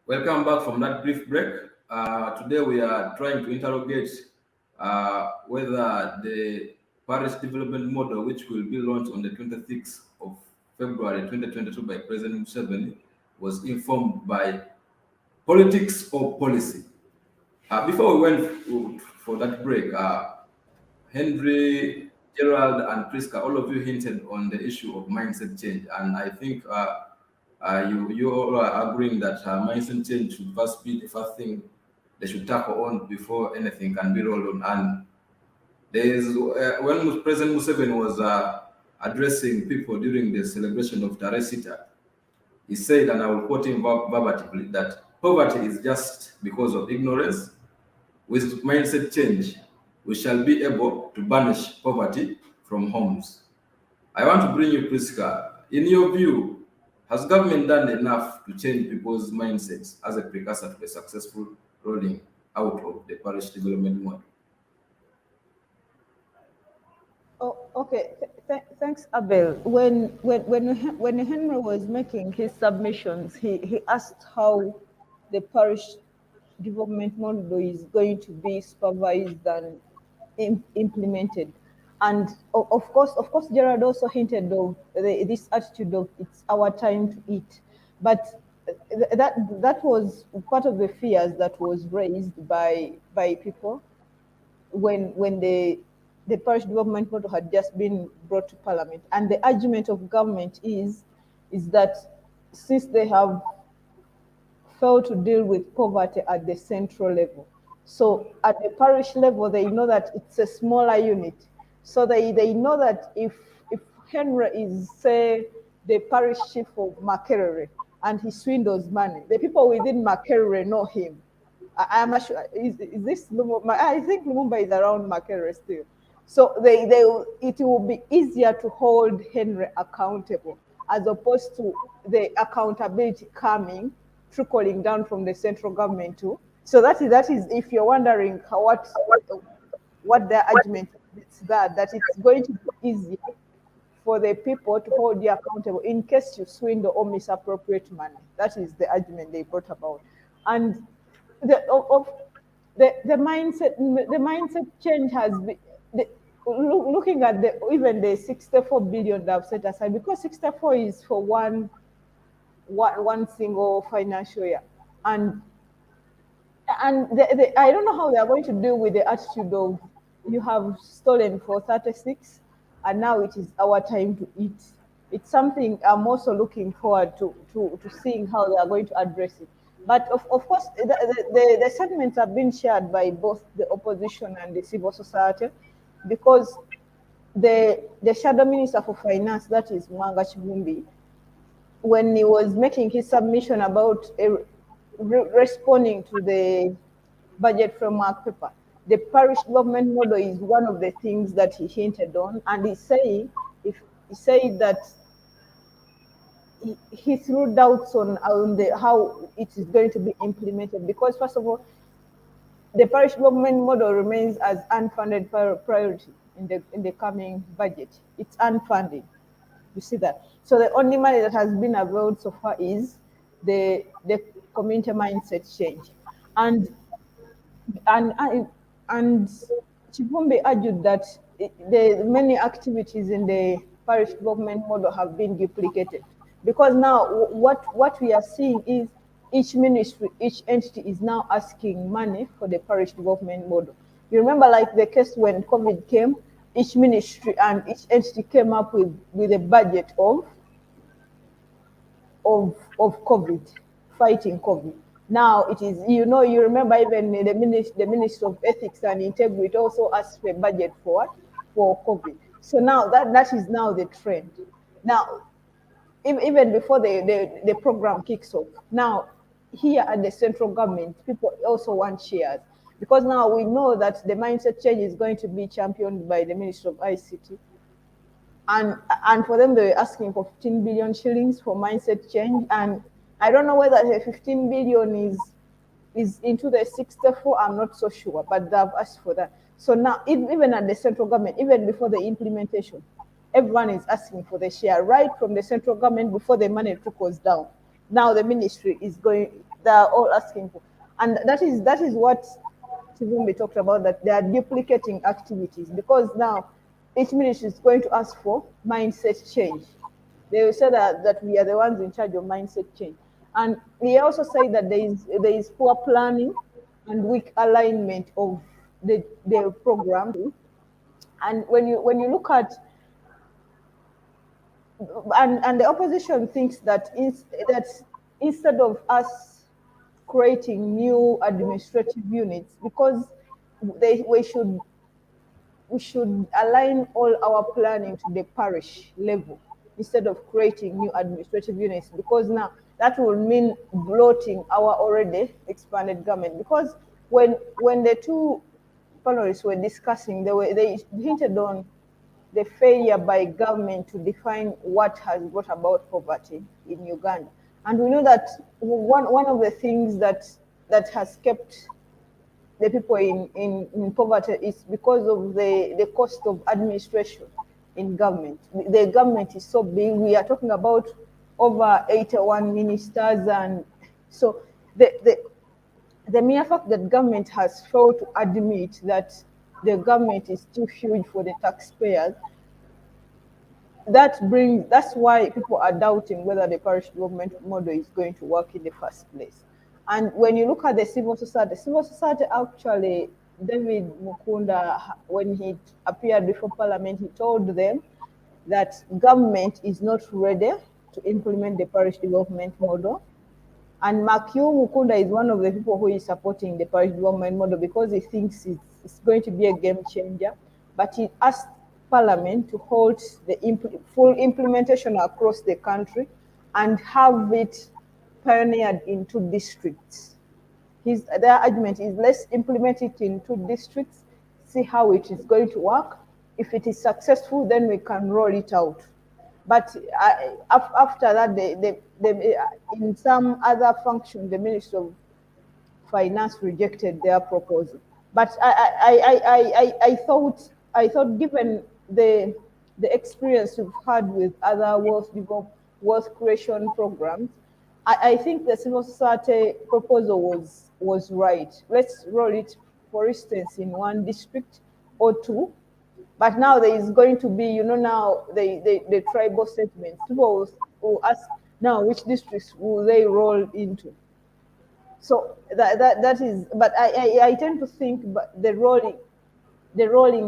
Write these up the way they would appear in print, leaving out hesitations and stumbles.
Welcome back from that brief break. Today we are trying to interrogate whether the Paris Development Model, which will be launched on the 26th of February 2022 by President Museveni, was informed by politics or policy. Before we went for that break, Henry, Gerald, and Priska, all of you hinted on the issue of mindset change, and I think you all are agreeing that mindset change should first be the first thing they should tackle on before anything can be rolled on. And there is when President Museveni was addressing people during the celebration of Taresita, he said, and I will quote him verbatimly, that poverty is just because of ignorance. With mindset change, we shall be able to banish poverty from homes. I want to bring you, Priska. In your view, has government done enough to change people's mindsets as a precursor to the successful rolling out of the parish development model? Oh, okay. Thanks, Abel. When Henry was making his submissions, he asked how the parish development model is going to be supervised and implemented. And of course, Gerard also hinted of this attitude of it's our time to eat. But that was part of the fears that was raised by people when the parish development model had just been brought to Parliament. And the argument of government is that since they have failed to deal with poverty at the central level, so at the parish level, they know that it's a smaller unit. So they know that if Henry is, say, the parish chief of Makerere and he swindles money, the people within Makerere know him. I'm not sure, is this Lumumba? I think Lumumba is around Makerere still. So it will be easier to hold Henry accountable as opposed to the accountability trickling down from the central government too. So that is if you're wondering what their argument is, that it's going to be easier for the people to hold you accountable in case you swindle or misappropriate money. That is the argument they brought about. And the mindset change has been looking at even the 64 billion that I've set aside, because 64 is for one single financial year, and I don't know how they are going to deal with the attitude of you have stolen for 36 and now it is our time to eat. It's something I'm also looking forward to seeing how they are going to address it. But of course, the sentiments have been shared by both the opposition and the civil society, because the shadow minister for finance, that is Mwanga Chivumbi, when he was making his submission about responding to the budget framework paper, the parish government model is one of the things that he hinted on, and he said that he threw doubts on how it is going to be implemented, because first of all, the parish government model remains as unfunded priority in the coming budget. It's unfunded. You see that. So the only money that has been availed so far is the community mindset change, and Chipumbi argued that the many activities in the parish government model have been duplicated, because now what we are seeing is each ministry, each entity is now asking money for the parish development model. You remember, like the case when COVID came, each ministry and each entity came up with a budget of COVID, fighting COVID. Now it is, you remember even the Ministry of Ethics and Integrity also asked for a budget for COVID. So now that is now the trend. Now, even before the program kicks off, now here at the central government, people also want shares, because now we know that the mindset change is going to be championed by the Ministry of ICT. And for them, they were asking for 15 billion shillings for mindset change. And I don't know whether the 15 billion is into the 64. I'm not so sure, but they've asked for that. So now, even at the central government, even before the implementation, everyone is asking for the share right from the central government before the money trickles down. Now the ministry is going; they're all asking for, and that is what Tivumbi talked about, that they are duplicating activities, because now each ministry is going to ask for mindset change. They will say that we are the ones in charge of mindset change. And he also said that there is poor planning and weak alignment of the program. And when you look at, and the opposition thinks that that instead of us creating new administrative units, because we should align all our planning to the parish level instead of creating new administrative units, because now that will mean bloating our already expanded government. Because when the two panelists were discussing, they hinted on the failure by government to define what has brought about poverty in Uganda. And we know that one of the things that has kept the people in poverty is because of the cost of administration in government. The government is so big. We are talking about over 81 ministers, and so the mere fact that government has failed to admit that the government is too huge for the taxpayers, that's why people are doubting whether the parish development model is going to work in the first place. And when you look at the civil society actually, David Mukunda, when he appeared before Parliament, he told them that government is not ready to implement the parish development model. And Makyu Mukunda is one of the people who is supporting the parish development model because he thinks it's going to be a game changer. But he asked Parliament to hold the full implementation across the country and have it pioneered in 2 districts. Their argument is, let's implement it in 2 districts, see how it is going to work. If it is successful, then we can roll it out. But after that, in some other function, the Ministry of Finance rejected their proposal. But I thought, given the experience we've had with other wealth creation programs, I think the civil society proposal was right. Let's roll it, for instance, in 1 district or 2. But now there is going to be, now the tribal settlements. People will ask, now which districts will they roll into? So that is, but I tend to think, but the rolling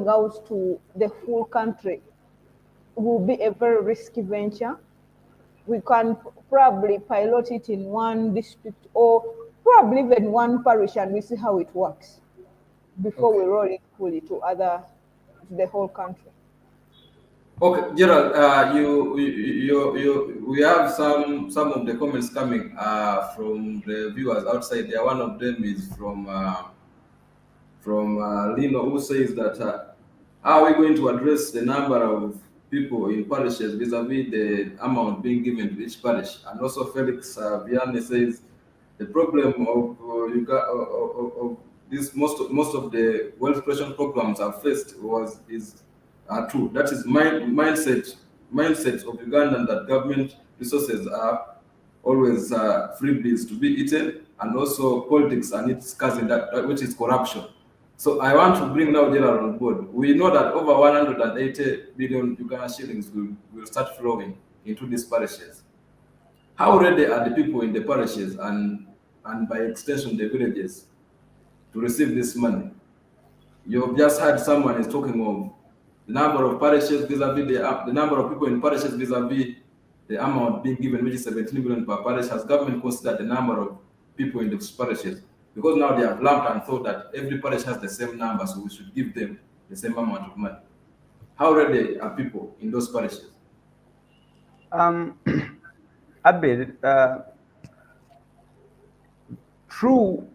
out to the full country will be a very risky venture. We can probably pilot it in 1 district or probably even 1 parish, and we see how it works before we roll it fully to the whole country. Okay, Gerald, we have some of the comments coming from the viewers outside there. One of them is from Lino, who says that how are we going to address the number of people in parishes vis-a-vis the amount being given to each parish? And also Felix Vianney says the problem of this most of the wealth creation programs are faced are true. That is mindset of Ugandan, that government resources are always freebies to be eaten, and also politics and its cousin, that which is corruption. So I want to bring now Gerald on board. We know that over 180 billion Uganda shillings will start flowing into these parishes. How ready are the people in the parishes and by extension the villages to receive this money? You've just heard someone is talking of the number of parishes vis-a-vis the number of people in parishes vis-a-vis the amount being given, which is 17 billion per parish. Has government considered the number of people in those parishes? Because now they have lumped and thought that every parish has the same number, so we should give them the same amount of money. How ready are people in those parishes? Abel, true,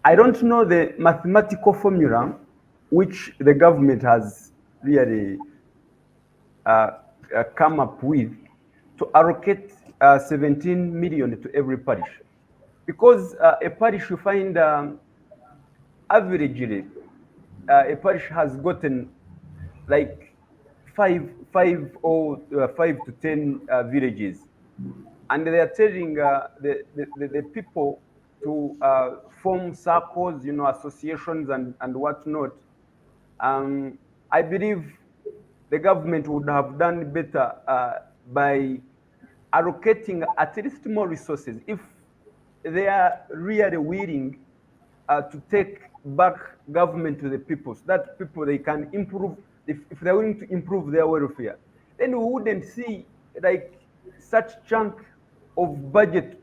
I don't know the mathematical formula which the government has really come up with to allocate 17 million to every parish. because a parish, you find averagely a parish has gotten like five to 10 villages, and they are telling the people to form circles, associations and whatnot. I believe the government would have done better by allocating at least more resources if they are really willing to take back government to the people, so that people they can improve. If they're willing to improve their welfare, then we wouldn't see like such chunk of budget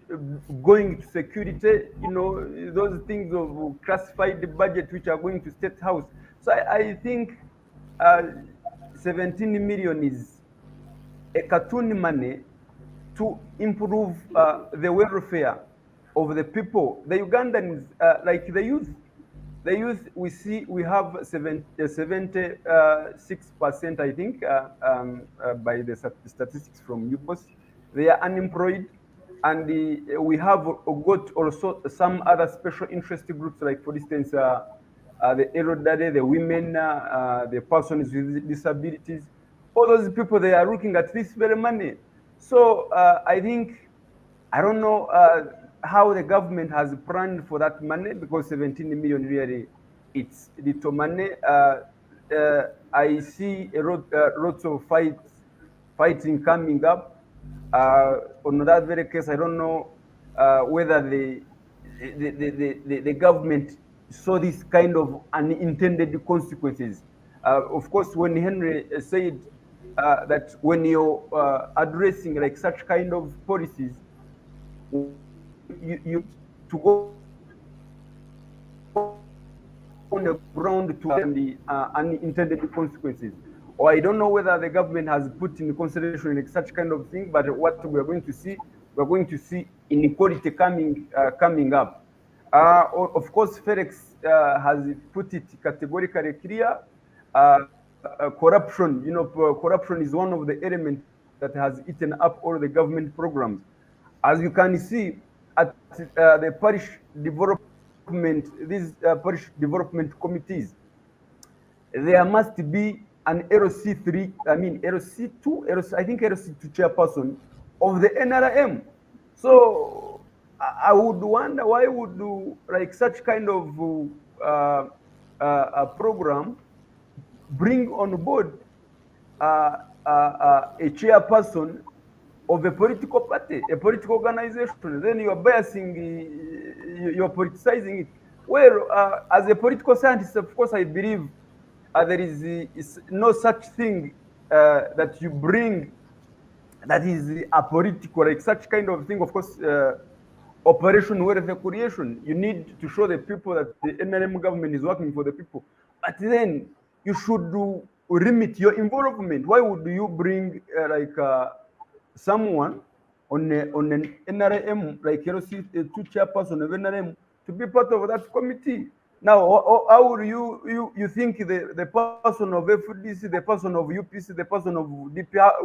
going to security, those things of classified budget which are going to state house. So I think uh, 17 million is a cartoon money to improve the welfare of the people. The Ugandans, like the youth, we see we have 76%, I think, by the statistics from UBOS. They are unemployed. And we have got also some other special interest groups, like, for instance, the elderly, the women, the persons with disabilities. All those people, they are looking at this very money. So I think, I don't know how the government has planned for that money, because 17 million really, it's little money. I see lots of fighting coming up. On that very case, I don't know whether the government saw this kind of unintended consequences. Of course, when Henry said that when you're addressing like such kind of policies, you to go on the ground to the unintended consequences. Or I don't know whether the government has put in consideration like such kind of thing, but what we're going to see inequality coming up. Of course, Felix has put it categorically clear. Corruption, corruption is one of the elements that has eaten up all the government programs. As you can see at the parish development, these parish development committees, there must be an LC3, LC2, I think LC2 chairperson of the NRM. So I would wonder, why would do like such kind of program bring on board a chairperson of a political party, a political organization? Then you are biasing, you are politicizing it. Well, as a political scientist, of course, I believe there is no such thing that you bring that is a political, like such kind of thing. Of course, operation welfare creation, you need to show the people that the NRM government is working for the people. But then you should limit your involvement. Why would you bring someone on an NRM, like two chairperson of NRM, to be part of that committee? Now, how would you think the person of FDC, the person of UPC, the person of DPR,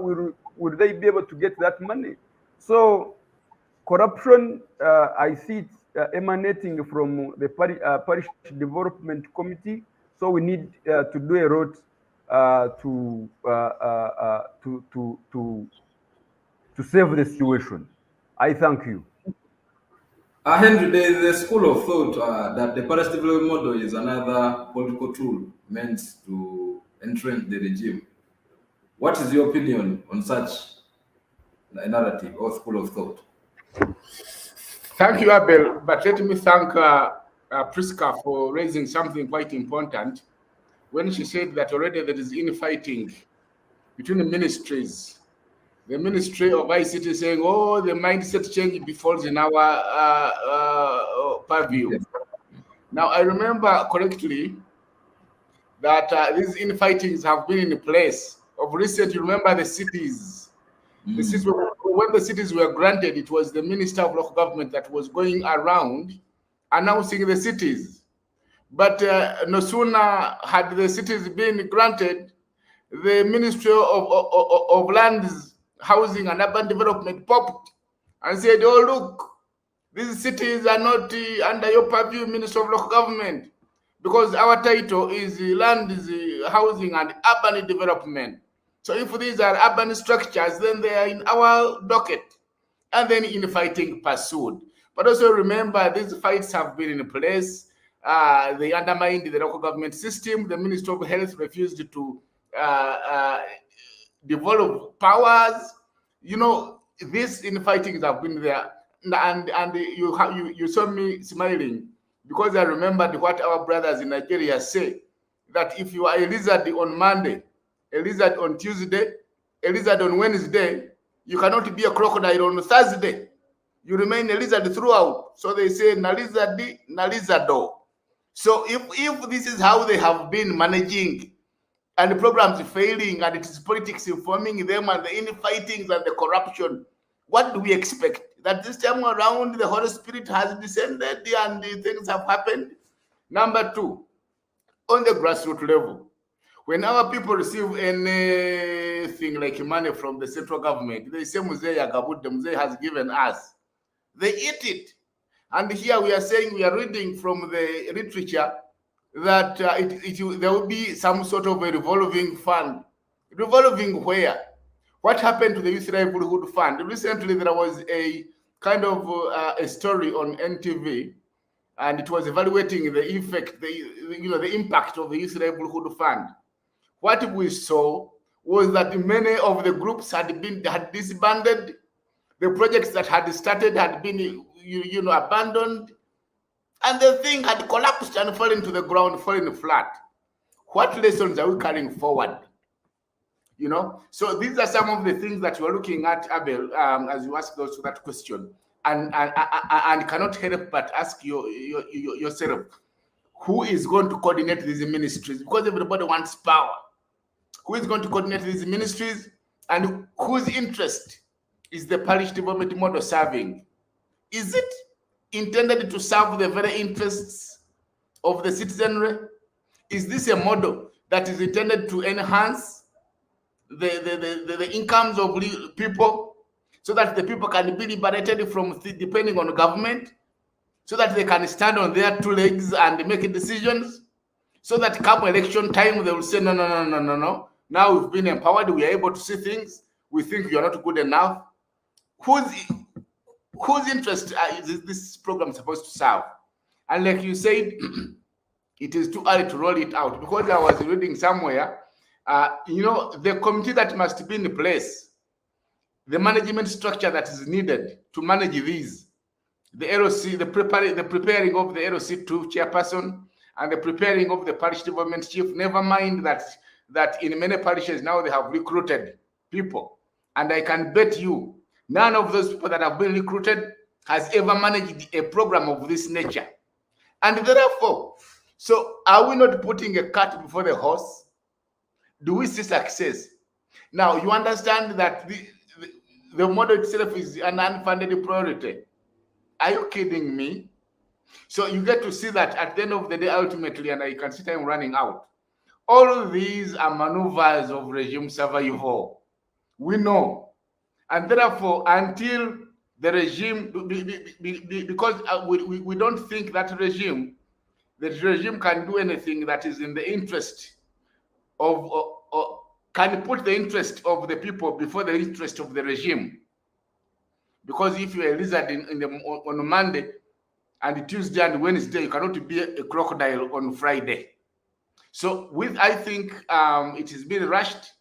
would they be able to get that money? So corruption, I see it emanating from the parish development committee. So we need to do a lot to save the situation. I thank you. Henry, there is a school of thought that the parish development model is another political tool meant to entrench the regime. What is your opinion on such a narrative or school of thought? Thank you, Abel. But let me thank Priska for raising something quite important when she said that already there is infighting between the ministries. The Ministry of ICT saying, oh, the mindset change befalls in our purview. Now, I remember correctly that these infightings have been in place. Of recent, you remember the cities. The cities when the cities were granted, it was the Minister of Local Government that was going around announcing the cities. But no sooner had the cities been granted, the Ministry of Lands, Housing and Urban Development popped and said, oh, look, These cities are not under your purview, Minister of Local Government, because our title is land, housing, and urban development. So if these are urban structures, then they are in our docket, and then in fighting pursued. But also remember, these fights have been in place. They undermined the local government system. The Minister of Health refused to develop powers. You know, these infightings have been there, and you saw me smiling because I remembered what our brothers in Nigeria say, that if you are a lizard on Monday, a lizard on Tuesday, a lizard on Wednesday, you cannot be a crocodile on Thursday. You remain a lizard throughout. So they say na lizardi, na lizardo. So if this is how they have been managing, and the programs failing, and it is politics informing them, and the infightings and the corruption, what do we expect? That this time around the Holy Spirit has descended and things have happened? Number two, on the grassroots level, when our people receive anything like money from the central government, they say Mzee Yagabud, Mzee has given us. They eat it. And here we are saying, we are reading from the literature that there will be some sort of a revolving fund. Revolving where? What happened to the Youth Livelihood Fund? Recently, there was a kind of a story on NTV, and it was evaluating the effect, the impact of the Youth Livelihood Fund. What we saw was that many of the groups had disbanded. The projects that had started had been, abandoned, and the thing had collapsed and fallen to the ground, fallen flat. What lessons are we carrying forward? So these are some of the things that we're looking at, Abel, as you ask us that question, and cannot help but ask yourself, who is going to coordinate these ministries? Because everybody wants power. Who is going to coordinate these ministries, and whose interest is the parish development model serving? Is it intended to serve the very interests of the citizenry? Is this a model that is intended to enhance the incomes of people, so that the people can be liberated from depending on government, so that they can stand on their two legs and make decisions, so that come election time they will say, no. Now we've been empowered, we are able to see things, we think you are not good enough. Whose interest is this program supposed to serve? And like you said, it is too early to roll it out, because I was reading somewhere, the committee that must be in place, the management structure that is needed to manage these, the LOC, the preparing of the LOC2 chairperson, and the preparing of the parish development chief. Never mind that in many parishes now they have recruited people, and I can bet you none of those people that have been recruited has ever managed a program of this nature. And therefore, so are we not putting a cart before the horse? Do we see success? Now, you understand that the model itself is an unfunded priority. Are you kidding me? So you get to see that at the end of the day, ultimately, and I can see time running out, all of these are maneuvers of regime survival. We know. And therefore, until the regime, because we don't think that the regime can do anything that is in the interest of, or can put the interest of the people before the interest of the regime. Because if you're a lizard on Monday and Tuesday and Wednesday, you cannot be a crocodile on Friday. So I think it has been rushed.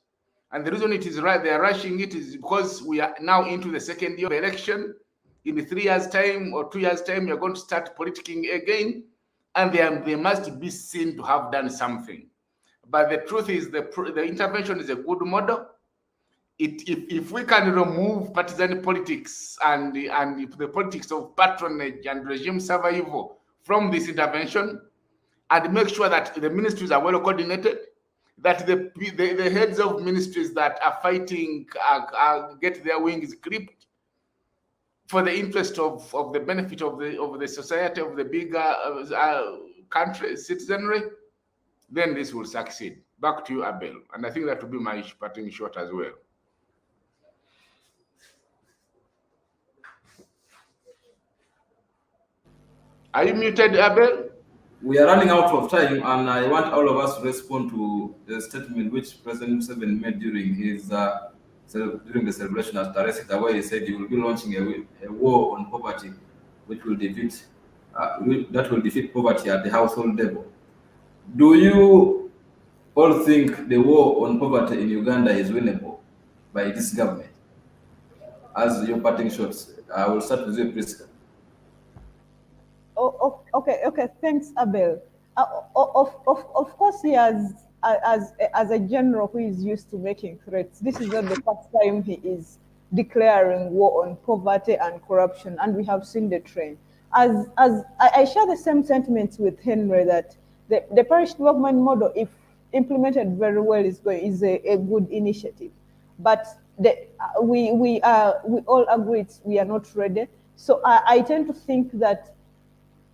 And the reason it is right, they are rushing it, is because we are now into the second year of election. In 3 years' time or 2 years' time, you're going to start politicking again, and they must be seen to have done something. But the truth is, the intervention is a good model. If we can remove partisan politics and the politics of patronage and regime survival from this intervention, and make sure that the ministries are well coordinated, that the heads of ministries that are fighting get their wings clipped for the interest of the benefit of the society, of the bigger country, citizenry, then this will succeed. Back to you, Abel. And I think that will be my parting shot as well. Are you muted, Abel? We are running out of time, and I want all of us to respond to the statement which President Museveni made during his during the celebration at Dar es Salaam, where he said he will be launching a war on poverty, which will defeat that will defeat poverty at the household level. Do you all think the war on poverty in Uganda is winnable by this government? As your parting shots, I will start with you, Priska. Okay. Thanks, Abel. Of course, he has, as a general who is used to making threats, this is not the first time he is declaring war on poverty and corruption, and we have seen the trend. As I share the same sentiments with Henry that the parish development model, if implemented very well, is a good initiative, but we all agree we are not ready. So I tend to think that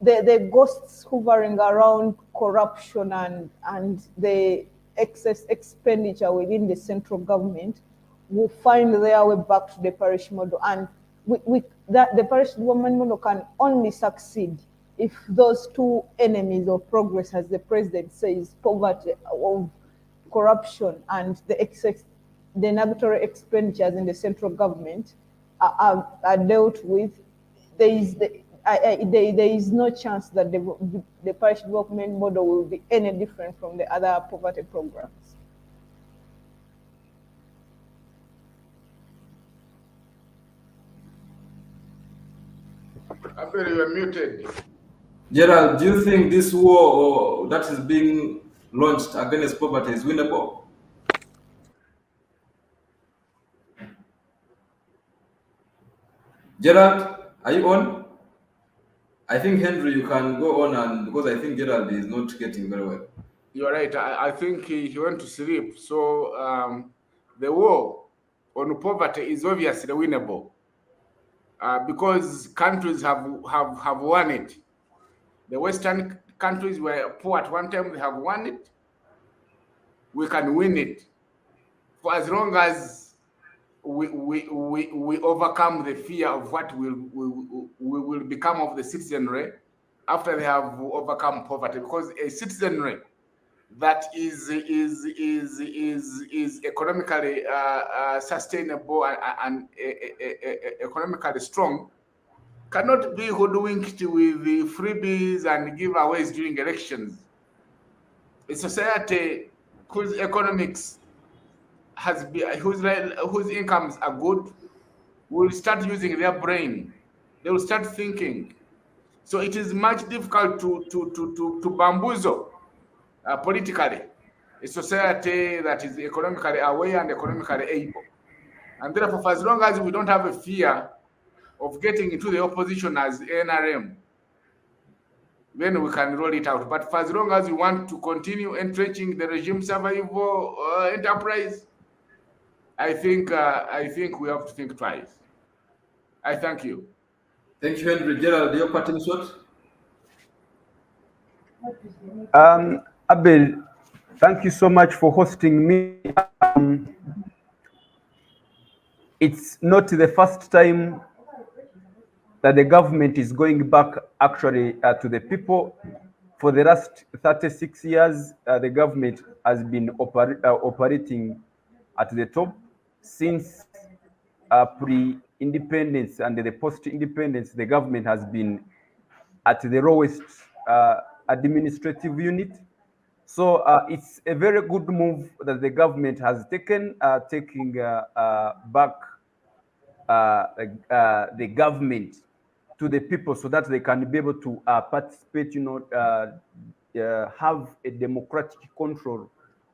the ghosts hovering around corruption and the excess expenditure within the central government will find their way back to the parish model. And that the parish development model can only succeed if those two enemies of progress, as the president says, poverty, of corruption, and the negatory expenditures in the central government are dealt with. There is no chance that the parish development model will be any different from the other poverty programs. Abel, you are muted. Gerald, do you think this war that is being launched against poverty is winnable? Gerald, are you on? I think Henry, you can go on, and because I think Gerald is not getting very well. You are right. I think he went to sleep. So the war on poverty is obviously winnable because countries have won it. The Western countries were poor at one time; they have won it. We can win it for as long as we overcome the fear of what will become of the citizenry after they have overcome poverty. Because a citizenry that is economically sustainable and economically strong cannot be hoodwinked with the freebies and giveaways during elections. A society whose economics has been, whose incomes are good will start using their brain. They will start thinking. So it is much difficult to bamboozle politically a society that is economically aware and economically able. And therefore, for as long as we don't have a fear of getting into the opposition as NRM, then we can roll it out. But for as long as we want to continue entrenching the regime survival enterprise, I think we have to think twice. I thank you. Thank you, Henry. Gerald, your parting shot? Abel, thank you so much for hosting me. It's not the first time that the government is going back actually to the people. For the last 36 years, the government has been operating at the top. Since pre-independence and the post-independence, the government has been at the lowest administrative unit. So it's a very good move that the government has taken, taking back the government to the people so that they can be able to participate, have a democratic control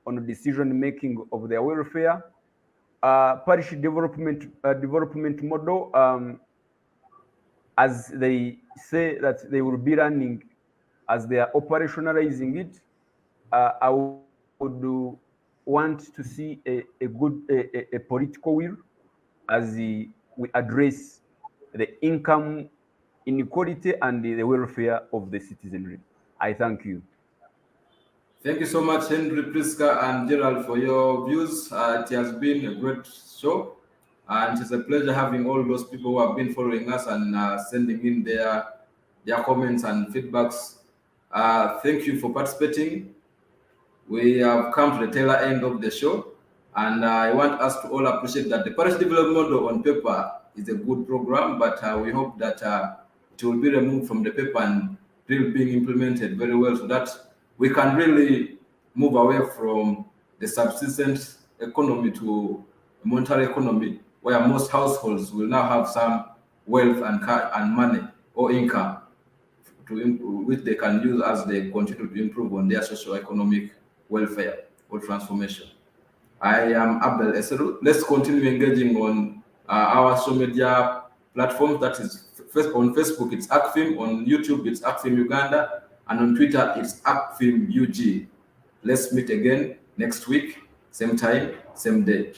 on the decision making of their welfare. Parish development model, as they say that they will be running, as they are operationalizing it. I would want to see a good political will as we address the income inequality and the welfare of the citizenry. I thank you. Thank you so much, Henry, Priska, and Gerald, for your views. It has been a great show, and it's a pleasure having all those people who have been following us and sending in their their comments and feedbacks. Thank you for participating. We have come to the tail end of the show, and I want us to all appreciate that the parish development model on paper is a good program, but we hope that it will be removed from the paper and really being implemented very well, so that we can really move away from the subsistence economy to a monetary economy, where most households will now have some wealth and money or income which they can use as they continue to improve on their socio-economic welfare or transformation. I am Abel Eseru. Let's continue engaging on our social media platforms. That is, on Facebook, it's ACFIM. On YouTube, it's ACFIM Uganda. And on Twitter, it's ACFIM UG. Let's meet again next week, same time, same day.